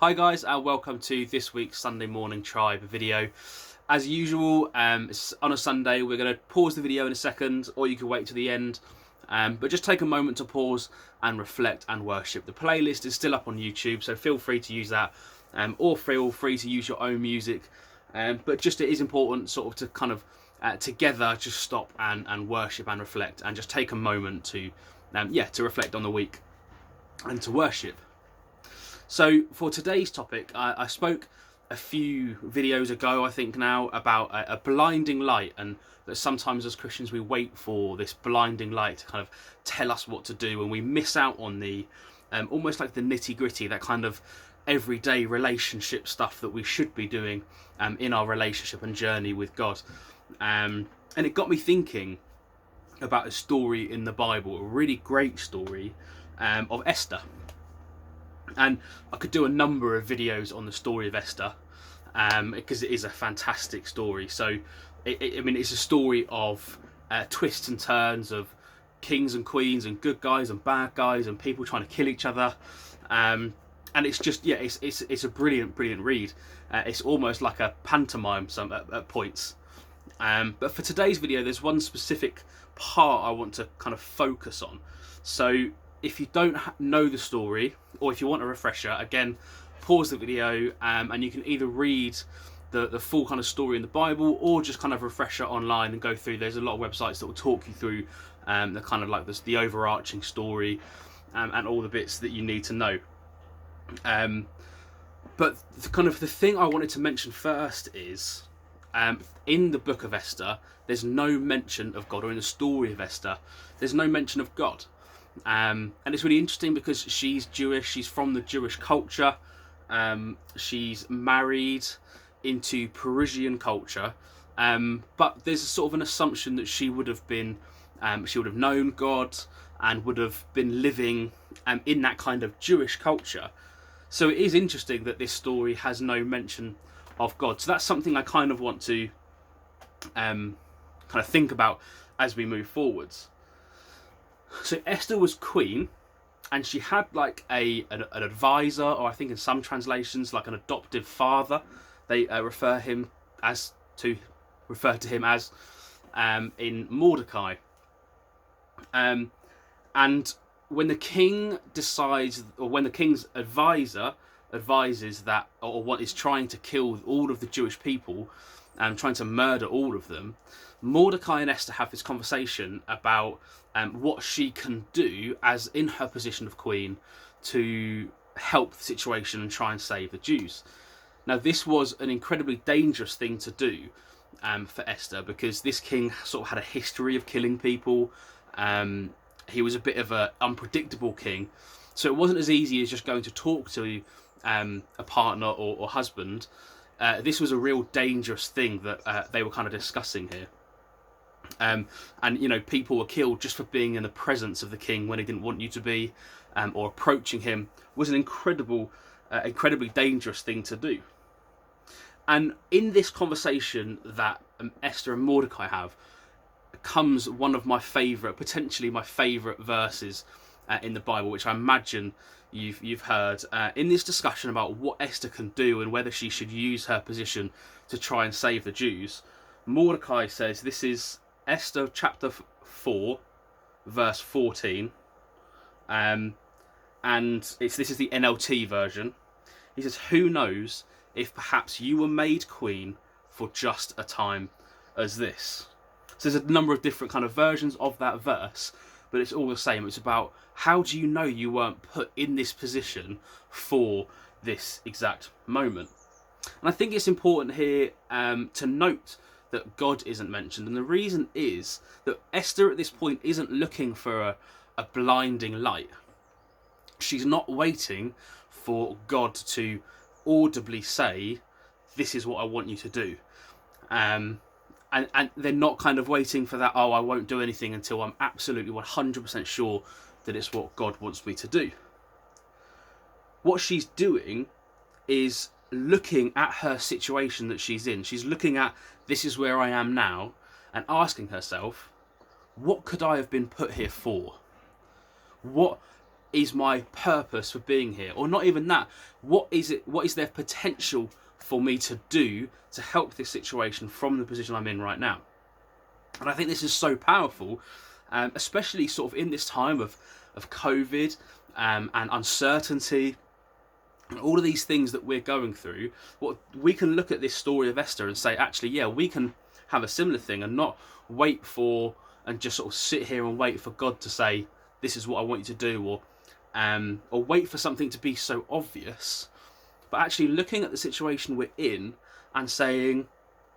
Hi guys, and welcome to this week's Sunday Morning Tribe video. As usual, it's on a Sunday. We're going to pause the video in a second, or you can wait to the end. But just take a moment to pause and reflect and worship. The playlist is still up on YouTube, so feel free to use that, or feel free to use your own music. But just it is important sort of to kind of together just stop and worship and reflect, and just take a moment to reflect on the week and to worship. So for today's topic, I spoke a few videos ago, I think now, about a blinding light, and that sometimes as Christians we wait for this blinding light to kind of tell us what to do, and we miss out on the almost like the nitty-gritty, that kind of everyday relationship stuff that we should be doing in our relationship and journey with God. And it got me thinking about a story in the Bible, a really great story of Esther. And I could do a number of videos on the story of Esther because it is a fantastic story. So, it's a story of twists and turns of kings and queens and good guys and bad guys and people trying to kill each other. And it's just, it's a brilliant read. It's almost like a pantomime at points. But for today's video, there's one specific part I want to kind of focus on. So if you don't know the story, or if you want a refresher, again, pause the video and you can either read the full kind of story in the Bible, or just kind of refresher online and go through. There's a lot of websites that will talk you through the kind of like the overarching story and all the bits that you need to know. But the thing I wanted to mention first is in the book of Esther, there's no mention of God, or in the story of Esther, there's no mention of God. And it's really interesting because she's Jewish, she's from the Jewish culture, she's married into Parisian culture, but there's a sort of an assumption that she would have known God and would have been living in that kind of Jewish culture. So it is interesting that this story has no mention of God. So that's something I kind of want to think about as we move forwards. So Esther was queen, and she had like an advisor, or I think in some translations like an adoptive father. They refer to him as in Mordecai. And when the king decides, or when the king's advisor advises that, or what is trying to kill all of the Jewish people and trying to murder all of them, Mordecai and Esther have this conversation about what she can do as in her position of queen to help the situation and try and save the Jews. Now, this was an incredibly dangerous thing to do for Esther, because this king sort of had a history of killing people. He was a bit of an unpredictable king, so it wasn't as easy as just going to talk to a partner or husband. This was a real dangerous thing that they were kind of discussing here. And people were killed just for being in the presence of the king when he didn't want you to be, or approaching him was an incredibly dangerous thing to do. And in this conversation that Esther and Mordecai have comes one of my favourite, potentially my favourite verses in the Bible, which I imagine you've heard in this discussion about what Esther can do and whether she should use her position to try and save the Jews. Mordecai says, this is Esther chapter 4, verse 14, and this is the NLT version. He says, "Who knows if perhaps you were made queen for just a time as this?" So there's a number of different kind of versions of that verse, but it's all the same. It's about, how do you know you weren't put in this position for this exact moment? And I think it's important here to note that God isn't mentioned. And the reason is that Esther at this point isn't looking for a blinding light. She's not waiting for God to audibly say, this is what I want you to do. And they're not kind of waiting for that, I won't do anything until I'm absolutely 100% sure that it's what God wants me to do. What she's doing is looking at her situation that she's in. She's looking at, this is where I am now, and asking herself, what could I have been put here for? What is my purpose for being here? Or not even that, what is their potential for me to do to help this situation from the position I'm in right now? And I think this is so powerful, especially sort of in this time of COVID and uncertainty and all of these things that we're going through. What we can look at this story of Esther and say, actually, yeah, we can have a similar thing and not wait for and just sort of sit here and wait for God to say, this is what I want you to do, or wait for something to be so obvious, but actually looking at the situation we're in and saying,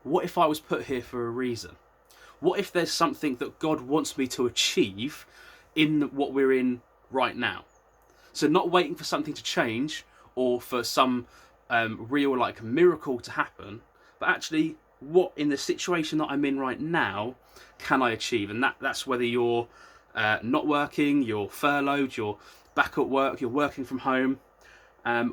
what if I was put here for a reason? What if there's something that God wants me to achieve in what we're in right now? So not waiting for something to change or for some real miracle to happen, but actually what in the situation that I'm in right now can I achieve? And that's whether you're not working, you're furloughed, you're back at work, you're working from home,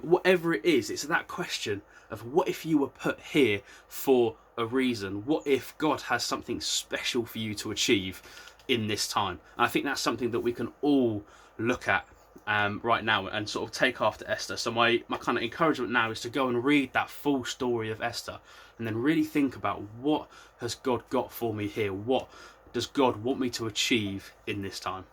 whatever it is, it's that question of what if you were put here for a reason? What if God has something special for you to achieve in this time? And I think that's something that we can all look at right now and sort of take after Esther. So my kind of encouragement now is to go and read that full story of Esther and then really think about, what has God got for me here? What does God want me to achieve in this time?